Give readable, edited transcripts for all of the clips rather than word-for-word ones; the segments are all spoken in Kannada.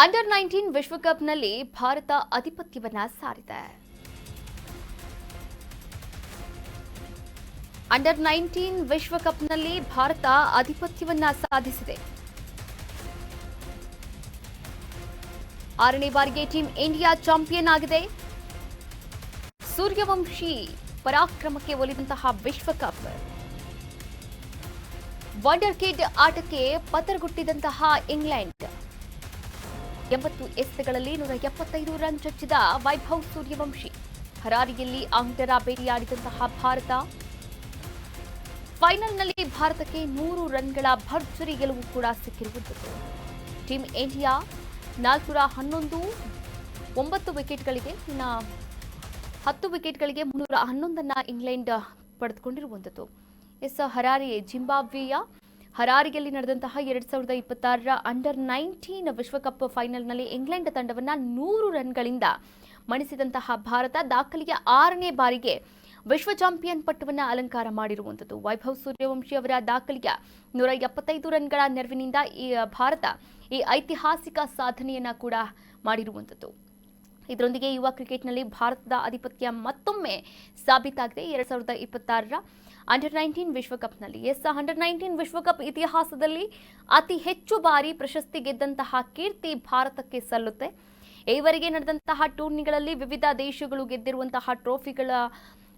ಅಂಡರ್ 19 ವಿಶ್ವಕಪ್ನಲ್ಲಿ ಭಾರತ ಆಧಿಪತ್ಯವನ್ನ ಸಾರಿದೆ. ಅಂಡರ್ 19 ವಿಶ್ವಕಪ್ನಲ್ಲಿ ಭಾರತ ಆಧಿಪತ್ಯವನ್ನ ಸಾಧಿಸಿದೆ. 6ನೇ ಬಾರಿಗೆ ಟೀಮ್ ಇಂಡಿಯಾ ಚಾಂಪಿಯನ್ ಆಗಿದೆ. ಸೂರ್ಯವಂಶಿ ಪರಾಕ್ರಮಕ್ಕೆ ಒಲಿದಂತಹ ವಿಶ್ವಕಪ್, ವಂಡರ್ ಕಿಡ್ ಆಟಕ್ಕೆ ಪತರಗುಟ್ಟಿದಂತಹ ಇಂಗ್ಲೆಂಡ್, 80 ಎಸೆತಗಳಲ್ಲಿ 175 ರನ್ ಚಚ್ಚಿದ ವೈಭವ್ ಸೂರ್ಯವಂಶಿ, ಹರಾರಿಯಲ್ಲಿ ಆಂಗ್ಲರ ಬೇಟೆಯಾಡಿದಂತಹ ಭಾರತ, ಫೈನಲ್ನಲ್ಲಿ ಭಾರತಕ್ಕೆ 100 ರನ್ಗಳ ಭರ್ಜರಿ ಗೆಲುವು ಕೂಡ ಸಿಕ್ಕಿರುವುದು. ಟೀಮ್ ಇಂಡಿಯಾ 411 9 ವಿಕೆಟ್ಗಳಿಗೆ, ಇನ್ನು 10 ವಿಕೆಟ್ಗಳಿಗೆ 311 ಇಂಗ್ಲೆಂಡ್ ಪಡೆದುಕೊಂಡಿರುವಂಥದ್ದು. ಹರಾರಿ ಜಿಂಬಾಬ್ವೆಯ ಹರಾರಿಯಲ್ಲಿ ನಡೆದಂತಹ 2026ರ ಅಂಡರ್ 19 ವಿಶ್ವಕಪ್ ಫೈನಲ್ನಲ್ಲಿ ಇಂಗ್ಲೆಂಡ್ ತಂಡವನ್ನು 100 ರನ್ಗಳಿಂದ ಮಣಿಸಿದಂತಹ ಭಾರತ ದಾಖಲೆಯ 6ನೇ ಬಾರಿಗೆ ವಿಶ್ವ ಚಾಂಪಿಯನ್ ಪಟ್ಟವನ್ನು ಅಲಂಕಾರ ಮಾಡಿರುವಂಥದ್ದು. ವೈಭವ್ ಸೂರ್ಯವಂಶಿ ಅವರ ದಾಖಲೆಯ 175 ರನ್ಗಳ ನೆರವಿನಿಂದ ಈ ಭಾರತ ಈ ಐತಿಹಾಸಿಕ ಸಾಧನೆಯನ್ನ ಕೂಡ ಮಾಡಿರುವಂಥದ್ದು. ಇದರೊಂದಿಗೆ ಯುವ ಕ್ರಿಕೆಟ್ನಲ್ಲಿ ಭಾರತದ ಆಧಿಪತ್ಯ ಮತ್ತೊಮ್ಮೆ ಸಾಬೀತಾಗಿದೆ. 2026ರ ಅಂಡರ್ 19 ವಿಶ್ವಕಪ್ನಲ್ಲಿ ಅಂಡರ್ 19 ವಿಶ್ವಕಪ್ ಇತಿಹಾಸದಲ್ಲಿ ಅತಿ ಹೆಚ್ಚು ಬಾರಿ ಪ್ರಶಸ್ತಿ ಗೆದ್ದಂತಹ ಕೀರ್ತಿ ಭಾರತಕ್ಕೆ ಸಲ್ಲುತ್ತೆ. ಈವರೆಗೆ ನಡೆದಂತಹ ಟೂರ್ನಿಗಳಲ್ಲಿ ವಿವಿಧ ದೇಶಗಳು ಗೆದ್ದಿರುವಂತಹ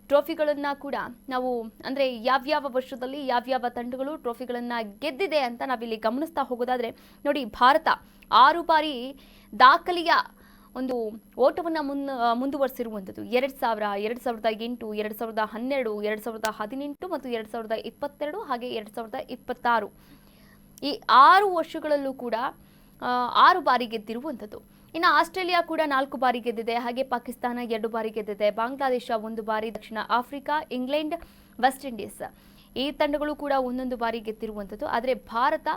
ಟ್ರೋಫಿಗಳನ್ನ ಕೂಡ ನಾವು ಅಂದರೆ ಯಾವ್ಯಾವ ವರ್ಷದಲ್ಲಿ ಯಾವ್ಯಾವ ತಂಡಗಳು ಟ್ರೋಫಿಗಳನ್ನ ಗೆದ್ದಿದೆ ಅಂತ ನಾವಿಲ್ಲಿ ಗಮನಿಸ್ತಾ ಹೋಗೋದಾದ್ರೆ ನೋಡಿ, ಭಾರತ 6 ಬಾರಿ ದಾಖಲೆಯ ಒಂದು ಓಟವನ್ನು ಮುಂದುವರಿಸಿರುವಂಥದ್ದು. 2000, 2008, 2012, 2018 ಮತ್ತು 2022 ಹಾಗೆ 2026 ಈ 6 ವರ್ಷಗಳಲ್ಲೂ ಕೂಡ 6 ಬಾರಿ ಗೆದ್ದಿರುವಂಥದ್ದು. ಇನ್ನು ಆಸ್ಟ್ರೇಲಿಯಾ ಕೂಡ 4 ಬಾರಿ ಗೆದ್ದಿದೆ, ಹಾಗೆ ಪಾಕಿಸ್ತಾನ 2 ಬಾರಿ ಗೆದ್ದಿದೆ, ಬಾಂಗ್ಲಾದೇಶ 1 ಬಾರಿ, ದಕ್ಷಿಣ ಆಫ್ರಿಕಾ, ಇಂಗ್ಲೆಂಡ್, ವೆಸ್ಟ್ ಇಂಡೀಸ್ ಈ ತಂಡಗಳು ಕೂಡ 1 ಬಾರಿ ಗೆದ್ದಿರುವಂಥದ್ದು. ಆದರೆ ಭಾರತ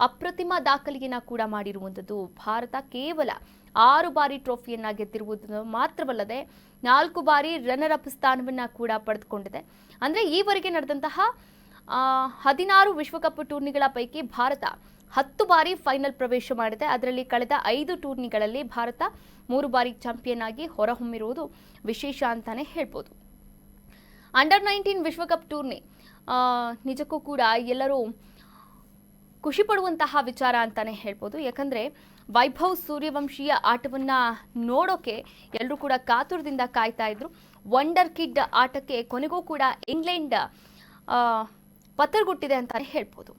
ಅಪ್ರತಿಮ ದಾಖಲೆಯನ್ನ ಕೂಡ ಮಾಡಿರುವಂಥದ್ದು. ಭಾರತ ಕೇವಲ 6 ಬಾರಿ ಟ್ರೋಫಿಯನ್ನ ಗೆದ್ದಿರುವುದು ಮಾತ್ರವಲ್ಲದೆ 4 ಬಾರಿ ರನ್ನರ್ ಅಪ್ ಸ್ಥಾನವನ್ನ ಕೂಡ ಪಡೆದುಕೊಂಡಿದೆ. ಅಂದರೆ ಈವರೆಗೆ ನಡೆದಂತಹ 16 ವಿಶ್ವಕಪ್ ಟೂರ್ನಿಗಳ ಪೈಕಿ ಭಾರತ 10 ಬಾರಿ ಫೈನಲ್ ಪ್ರವೇಶ ಮಾಡಿದೆ. ಅದರಲ್ಲಿ ಕಳೆದ 5 ಟೂರ್ನಿಗಳಲ್ಲಿ ಭಾರತ 3 ಬಾರಿ ಚಾಂಪಿಯನ್ ಆಗಿ ಹೊರಹೊಮ್ಮಿರುವುದು ವಿಶೇಷ ಅಂತಾನೆ ಹೇಳ್ಬೋದು. ಅಂಡರ್ 19 ವಿಶ್ವಕಪ್ ಟೂರ್ನಿ ನಿಜಕ್ಕೂ ಕೂಡ ಎಲ್ಲರೂ ಖುಷಿ ಪಡುವಂತಹ ವಿಚಾರ ಅಂತಾನೆ ಹೇಳ್ಬೋದು. ಯಾಕಂದ್ರೆ ವೈಭವ್ ಸೂರ್ಯವಂಶಿಯ ಆಟವನ್ನ ನೋಡೋಕೆ ಎಲ್ಲರೂ ಕೂಡ ಕಾತುರದಿಂದ ಕಾಯ್ತಾ ಇದ್ರು. ವಂಡರ್ ಕಿಡ್ ಆಟಕ್ಕೆ ಕೊನೆಗೂ ಕೂಡ ಇಂಗ್ಲೆಂಡ್ ಪತರಗುಟ್ಟಿದೆ ಅಂತಾನೆ ಹೇಳ್ಬೋದು.